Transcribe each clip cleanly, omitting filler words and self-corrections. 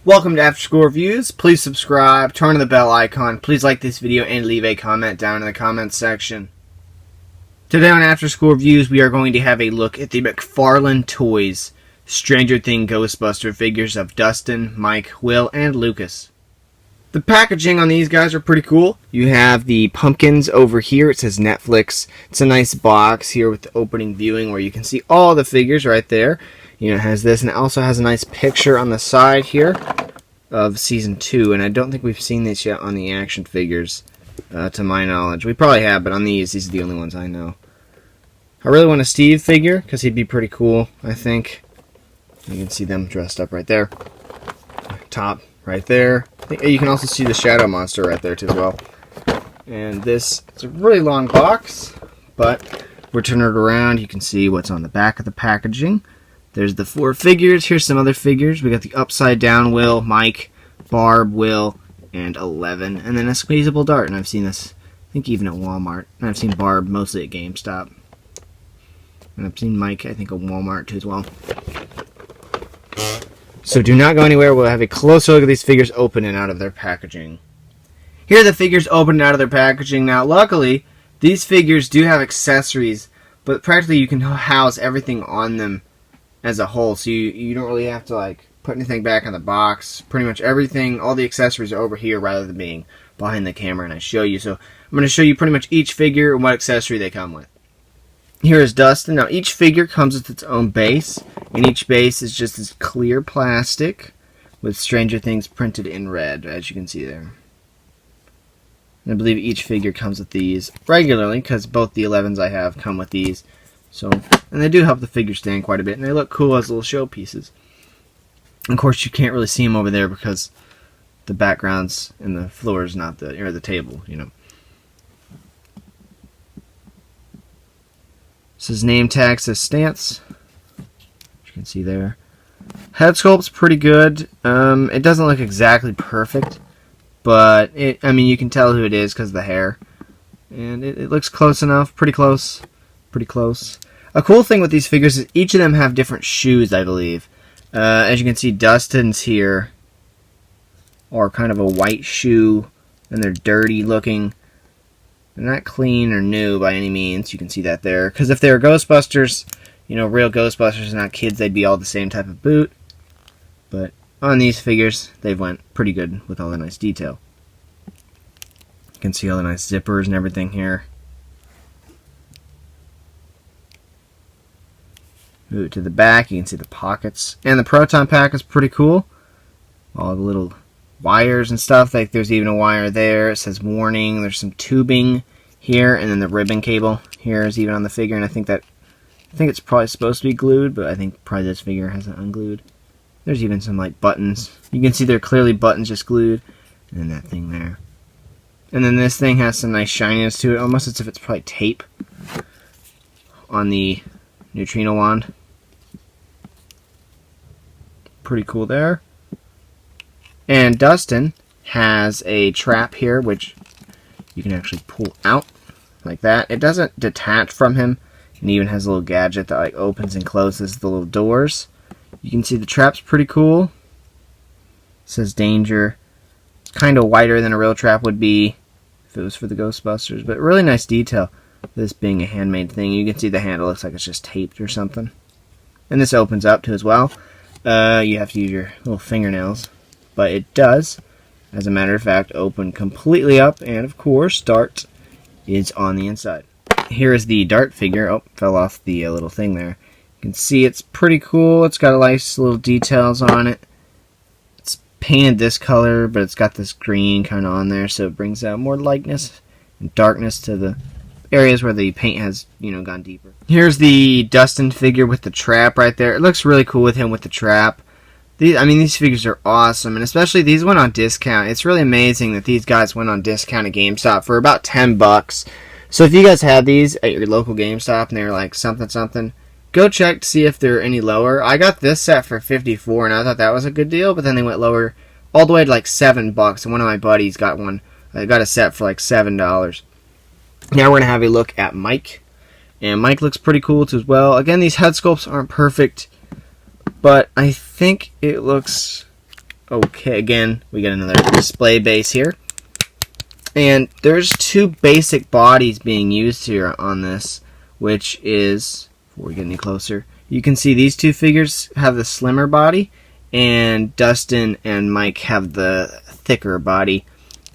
Welcome to After School Reviews. Please subscribe, turn on the bell icon, please like this video, and leave a comment down in the comments section. Today on After School Reviews, we are going to have a look at the McFarlane Toys Stranger Things Ghostbuster figures of Dustin, Mike, Will, and Lucas. The packaging on these guys are pretty cool. You have the pumpkins over here. It says Netflix. It's a nice box here with the opening viewing where you can see all the figures right there. You know, it has this, and it also has a nice picture on the side here of Season 2, and I don't think we've seen this yet on the action figures, to my knowledge. We probably have, but on these are the only ones I know. I really want a Steve figure, because he'd be pretty cool, I think. You can see them dressed up right there. Top right there. You can also see the Shadow Monster right there, too, as well. And this, it's a really long box, but we're turning it around. You can see what's on the back of the packaging. There's the 4 figures. Here's some other figures. We got the Upside Down Will, Mike, Barb, Will, and 11. And then a squeezable dart. And I've seen this, I think, even at Walmart. And I've seen Barb mostly at GameStop. And I've seen Mike, I think, at Walmart, too, as well. So do not go anywhere. We'll have a closer look at these figures open and out of their packaging. Here are the figures open and out of their packaging. Now, luckily, these figures do have accessories, but practically you can house everything on them as a whole, so you don't really have to like put anything back in the box. Pretty much everything, all the accessories are over here rather than being behind the camera and I show you. So I'm going to show you pretty much each figure and what accessory they come with. Here is Dustin. Now each figure comes with its own base, and each base is just this clear plastic with Stranger Things printed in red, as you can see there. And I believe each figure comes with these regularly, because both the 11s I have come with these. So, and they do help the figure stand quite a bit, and they look cool as little showpieces. Of course, you can't really see them over there because the backgrounds and the floor is not the table, you know. This is name tag, says Stance. You can see there. Head sculpt's pretty good. It doesn't look exactly perfect, but I mean, you can tell who it is because of the hair, and it looks close enough. Pretty close. Pretty close. A cool thing with these figures is each of them have different shoes, I believe. As you can see, Dustin's here are kind of a white shoe, and they're dirty looking. They're not clean or new by any means. You can see that there. Because if they were Ghostbusters, you know, real Ghostbusters, not kids, they'd be all the same type of boot. But on these figures, they've went pretty good with all the nice detail. You can see all the nice zippers and everything here. Move it to the back, you can see the pockets. And the Proton Pack is pretty cool. All the little wires and stuff. Like there's even a wire there. It says warning. There's some tubing here, and then the ribbon cable here is even on the figure. And I think it's probably supposed to be glued, but I think probably this figure has it unglued. There's even some like buttons. You can see they're clearly buttons just glued. And then that thing there. And then this thing has some nice shininess to it, almost as if it's probably tape on the Neutrino Wand. Pretty cool there. And Dustin has a trap here, which you can actually pull out like that. It doesn't detach from him, and even has a little gadget that like opens and closes the little doors. You can see the trap's pretty cool. It says danger. It's kind of wider than a real trap would be if it was for the Ghostbusters, but really nice detail. This being a handmade thing, you can see the handle looks like it's just taped or something. And this opens up too as well. You have to use your little fingernails, but it does, as a matter of fact, open completely up, and of course, dart is on the inside. Here is the dart figure. Oh, fell off the little thing there. You can see it's pretty cool. It's got nice little details on it. It's painted this color, but it's got this green kind of on there, so it brings out more lightness and darkness to the areas where the paint has, you know, gone deeper. Here's the Dustin figure with the trap right there. It looks really cool with him with the trap. These figures are awesome, and especially these went on discount. It's really amazing that these guys went on discount at GameStop for about $10. So if you guys have these at your local GameStop and they're like something, go check to see if they're any lower. I got this set for $54, and I thought that was a good deal, but then they went lower all the way to like $7, and one of my buddies got one. I got a set for like $7. Now we're going to have a look at Mike. And Mike looks pretty cool too as well. Again, these head sculpts aren't perfect, but I think it looks Okay, again, we get another display base here. And there's two basic bodies being used here on this, which is, before we get any closer, you can see these two figures have the slimmer body, and Dustin and Mike have the thicker body.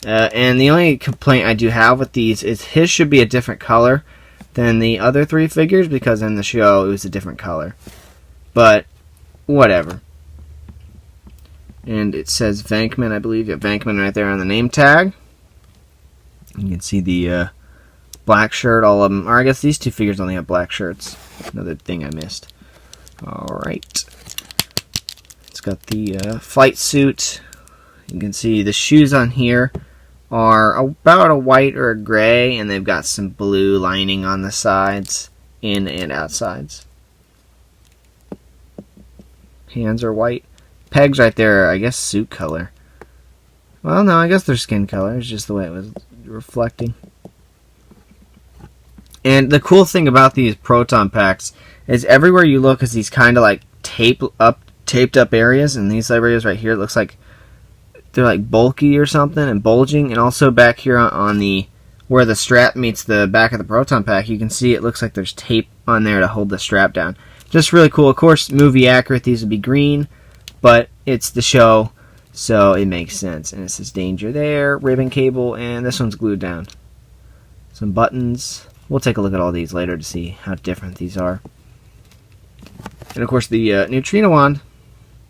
And the only complaint I do have with these is his should be a different color than the other three figures, because in the show it was a different color. But, whatever. And it says Venkman, I believe. Yeah, Venkman right there on the name tag. You can see the black shirt, all of them. Or I guess these two figures only have black shirts. Another thing I missed. Alright. It's got the flight suit. You can see the shoes on here are about a white or a gray, and they've got some blue lining on the sides, in and outsides. Hands are white. Pegs right there are, I guess, suit color. Well, no, I guess they're skin color. It's just the way it was reflecting. And the cool thing about these Proton Packs is everywhere you look is these kind of like taped up areas. And these areas right here, it looks like they're like bulky or something and bulging. And also back here on the where the strap meets the back of the Proton Pack, you can see it looks like there's tape on there to hold the strap down. Just really cool. Of course, movie accurate, these would be green. But it's the show, so it makes sense. And it says danger there, ribbon cable, and this one's glued down. Some buttons. We'll take a look at all these later to see how different these are. And of course the Neutrino Wand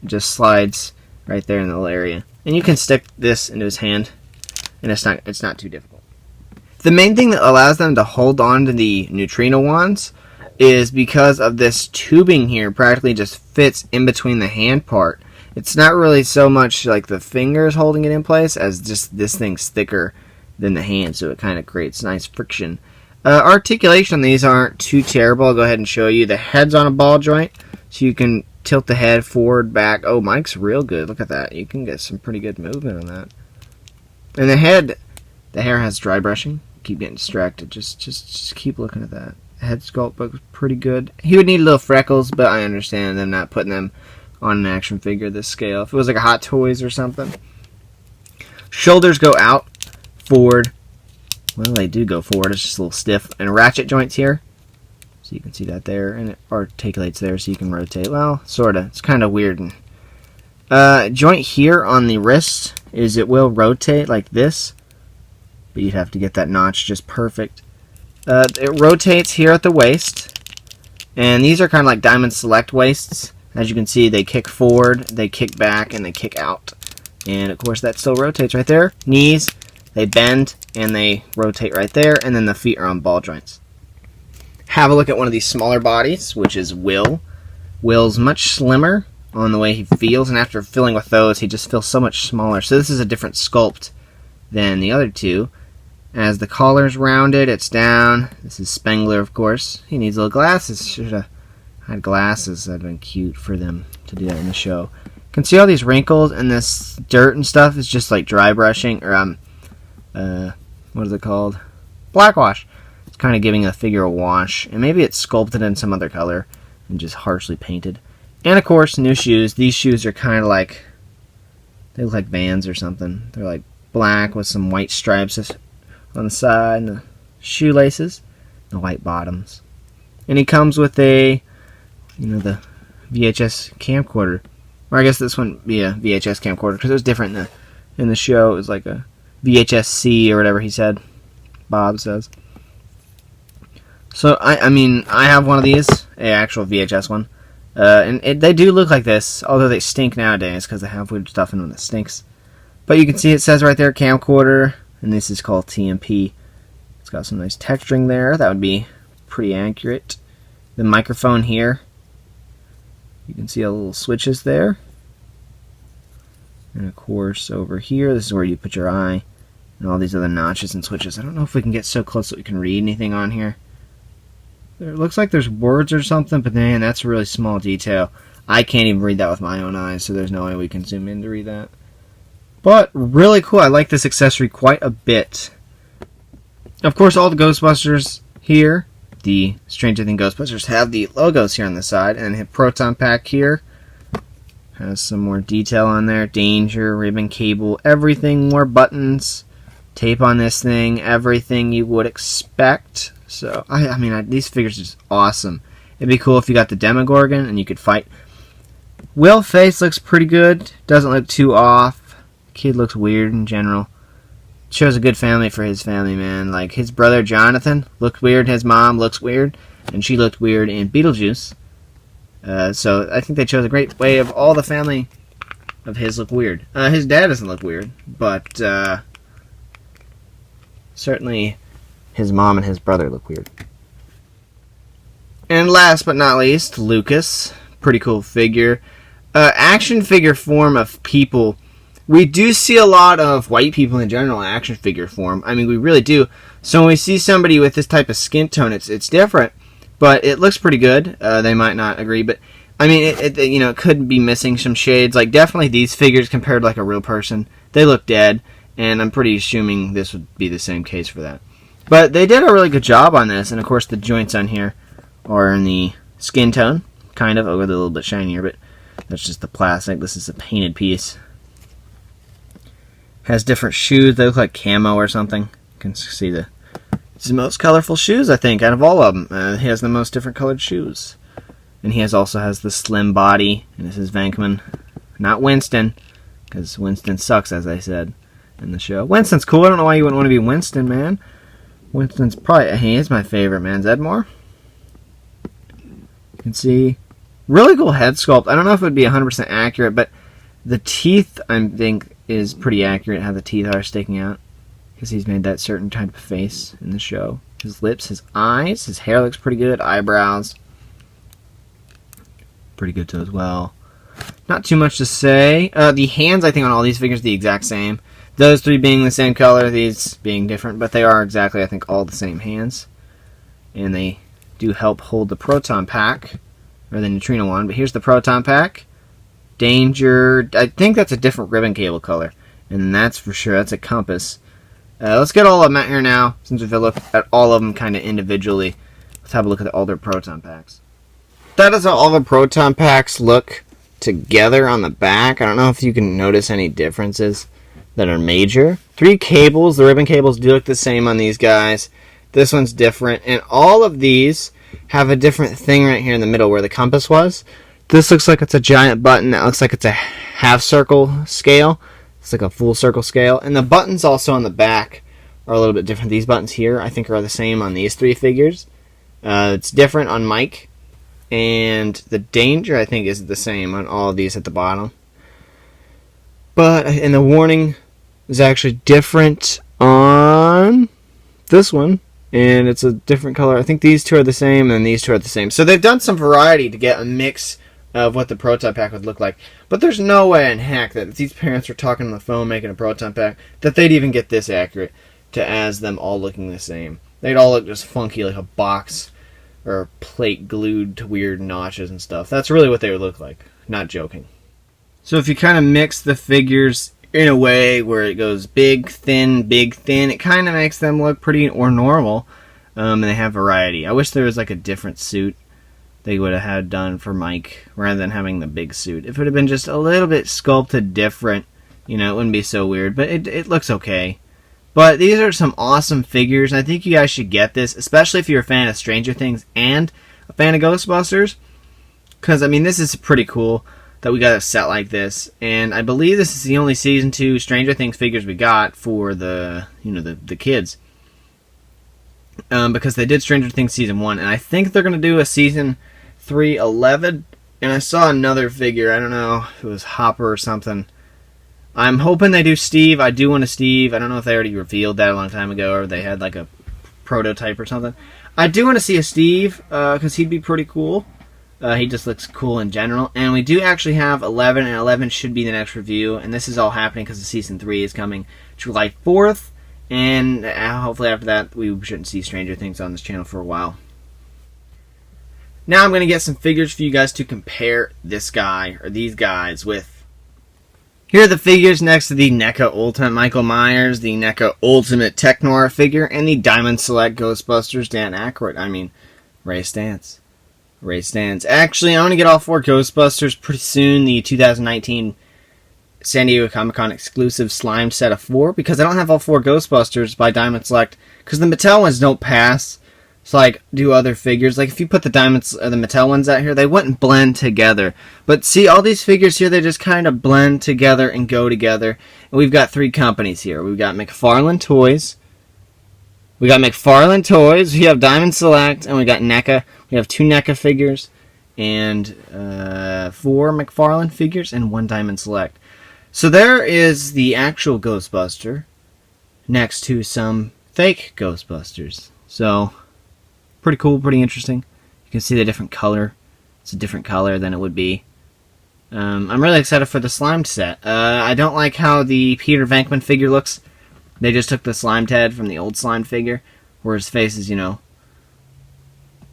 just slides right there in the little area. And you can stick this into his hand, and it's not too difficult. The main thing that allows them to hold on to the Neutrino Wands is because of this tubing here practically just fits in between the hand part. It's not really so much like the fingers holding it in place as just this thing's thicker than the hand, so it kind of creates nice friction. Articulation on these aren't too terrible. I'll go ahead and show you. The head's on a ball joint, so you can tilt the head forward, back. Oh, Mike's real good. Look at that. You can get some pretty good movement on that. And the head, the hair has dry brushing. Keep getting distracted. Just keep looking at that. Head sculpt looks pretty good. He would need little freckles, but I understand them not putting them on an action figure this scale. If it was like a Hot Toys or something. Shoulders go out, forward. Well, they do go forward. It's just a little stiff. And ratchet joints here. So you can see that there. And it articulates there so you can rotate. Well, sort of. It's kind of weird. Joint here on the wrist is it will rotate like this. But you'd have to get that notch just perfect. It rotates here at the waist. And these are kind of like Diamond Select waists. As you can see, they kick forward, they kick back, and they kick out. And of course, that still rotates right there. Knees, they bend, and they rotate right there. And then the feet are on ball joints. Have a look at one of these smaller bodies, which is Will. Will's much slimmer on the way he feels. And after filling with those, he just feels so much smaller. So this is a different sculpt than the other two. As the collar's rounded, it's down. This is Spengler, of course. He needs little glasses. Should have had glasses. That'd been cute for them to do that in the show. You can see all these wrinkles and this dirt and stuff is just like dry brushing, or what is it called? Blackwash. It's kind of giving a figure a wash, and maybe it's sculpted in some other color and just harshly painted. And of course, new shoes. These shoes are kind of like, they look like Vans or something. They're like black with some white stripes on the side, and the shoelaces, the white bottoms. And he comes with a, the VHS camcorder. Or I guess this one would be a VHS camcorder, because it was different in the show. It was like a VHS-C or whatever he said. Bob says. So, I mean, I have one of these, an actual VHS one. And they do look like this, although they stink nowadays, because they have weird stuff in them that stinks. But you can see it says right there, camcorder. And this is called TMP. It's got some nice texturing there. That would be pretty accurate. The microphone here. You can see all the little switches there. And of course over here, this is where you put your eye. And all these other notches and switches. I don't know if we can get so close that we can read anything on here. It looks like there's words or something, but man, that's a really small detail. I can't even read that with my own eyes, so there's no way we can zoom in to read that. But really cool. I like this accessory quite a bit. Of course, all the Ghostbusters here, the Stranger Things Ghostbusters, have the logos here on the side, and have Proton Pack here. Has some more detail on there. Danger, ribbon, cable, everything. More buttons. Tape on this thing. Everything you would expect. So, I mean, these figures are just awesome. It'd be cool if you got the Demogorgon and you could fight. Will face looks pretty good. Doesn't look too off. Kid looks weird in general. Shows a good family for his family, man. Like, his brother Jonathan looked weird. His mom looks weird. And she looked weird in Beetlejuice. So I think they chose a great way of all the family of his look weird. His dad doesn't look weird, but certainly his mom and his brother look weird. And last but not least, Lucas. Pretty cool figure. Action figure form of people. We do see a lot of white people in general in action figure form. I mean, we really do. So when we see somebody with this type of skin tone, it's different. But it looks pretty good. They might not agree, but I mean, it could be missing some shades. Like, definitely these figures compared to like a real person, they look dead, and I'm pretty assuming this would be the same case for that. But they did a really good job on this, and of course the joints on here are in the skin tone, kind of, although they're a little bit shinier, but that's just the plastic. This is a painted piece. Has different shoes. They look like camo or something. You can see it's the most colorful shoes, I think, out of all of them. He has the most different colored shoes. And he also has the slim body. And this is Venkman. Not Winston, because Winston sucks, as I said in the show. Winston's cool. I don't know why you wouldn't want to be Winston, man. Winston's probably... He is my favorite, man. Zeddmore. You can see... Really cool head sculpt. I don't know if it would be 100% accurate, but the teeth, I think, is pretty accurate, how the teeth are sticking out. Because he's made that certain type of face in the show. His lips, his eyes, his hair looks pretty good. Eyebrows. Pretty good too as well. Not too much to say. The hands, I think, on all these figures are the exact same. Those three being the same color, these being different. But they are exactly, I think, all the same hands. And they do help hold the Proton Pack. Or the Neutrino Wand. But here's the Proton Pack. Danger. I think that's a different ribbon cable color. And that's for sure. That's a compass. Let's get all of them out here now, since we've looked at all of them kind of individually. Let's have a look at all their Proton Packs. That is how all the Proton Packs look together on the back. I don't know if you can notice any differences that are major. 3 cables. The ribbon cables do look the same on these guys. This one's different. And all of these have a different thing right here in the middle where the compass was. This looks like it's a giant button. That looks like it's a half circle scale. It's like a full circle scale. And the buttons also on the back are a little bit different. These buttons here, I think, are the same on these 3 figures. It's different on Mike. And the Danger, I think, is the same on all of these at the bottom. But, and the warning is actually different on this one. And it's a different color. I think these 2 are the same, and these 2 are the same. So they've done some variety to get a mix of what the Proton Pack would look like. But there's no way in heck that if these parents were talking on the phone making a Proton Pack, that they'd even get this accurate to as them all looking the same. They'd all look just funky like a box or a plate glued to weird notches and stuff. That's really what they would look like. Not joking. So if you kind of mix the figures in a way where it goes big, thin, it kind of makes them look pretty or normal. And they have variety. I wish there was like a different suit they would have had done for Mike rather than having the big suit. If it would have been just a little bit sculpted different, it wouldn't be so weird. But it looks okay. But these are some awesome figures. I think you guys should get this, especially if you're a fan of Stranger Things and a fan of Ghostbusters. Because, I mean, this is pretty cool that we got a set like this. And I believe this is the only Season 2 Stranger Things figures we got for the kids. Because they did Stranger Things Season 1. And I think they're going to do a Season 3 11. And I saw another figure. I don't know if it was Hopper or something. I'm hoping they do Steve. I do want a Steve. I don't know if they already revealed that a long time ago or they had like a prototype or something. I do want to see a Steve because he'd be pretty cool. He just looks cool in general. And we do actually have 11, and 11 should be the next review. And this is all happening because the Season 3 is coming July 4th. And hopefully after that, we shouldn't see Stranger Things on this channel for a while. Now I'm going to get some figures for you guys to compare this guy, or these guys, with. Here are the figures next to the NECA Ultimate Michael Myers, the NECA Ultimate Tech Noir figure, and the Diamond Select Ghostbusters Dan Aykroyd. Ray Stantz. Array stands. Actually, I'm going to get all 4 Ghostbusters pretty soon. The 2019 San Diego Comic-Con exclusive slime set of 4. Because I don't have all 4 Ghostbusters by Diamond Select. Because the Mattel ones don't pass. So, like, do other figures. Like, if you put the Mattel ones out here, they wouldn't blend together. But see, all these figures here, they just kind of blend together and go together. And we've got 3 companies here. We've got McFarlane Toys. We have Diamond Select, and we got NECA. We have 2 NECA figures, and 4 McFarlane figures, and 1 Diamond Select. So there is the actual Ghostbuster next to some fake Ghostbusters. So, pretty cool, pretty interesting. You can see the different color. It's a different color than it would be. I'm really excited for the slime set. I don't like how the Peter Venkman figure looks. They just took the slimed head from the old slime figure, where his face is,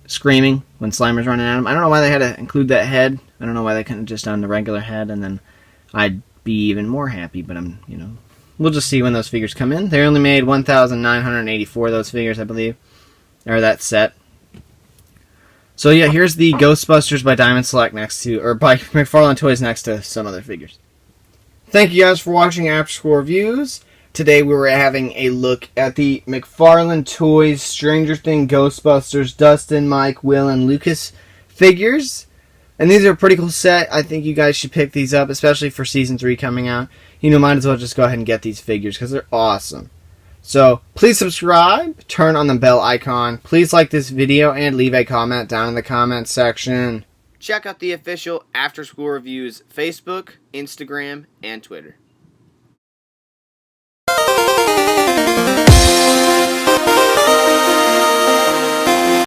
screaming when Slimer's running at him. I don't know why they had to include that head. I don't know why they couldn't have just done the regular head, and then I'd be even more happy, but we'll just see when those figures come in. They only made 1,984 of those figures, I believe, or that set. So yeah, here's the Ghostbusters by Diamond Select by McFarlane Toys next to some other figures. Thank you guys for watching After School Reviews. Today we were having a look at the McFarlane Toys Stranger Things Ghostbusters Dustin, Mike, Will, and Lucas figures. And these are a pretty cool set. I think you guys should pick these up, especially for Season 3 coming out. Might as well just go ahead and get these figures because they're awesome. So, please subscribe, turn on the bell icon, please like this video, and leave a comment down in the comment section. Check out the official After School Reviews Facebook, Instagram, and Twitter.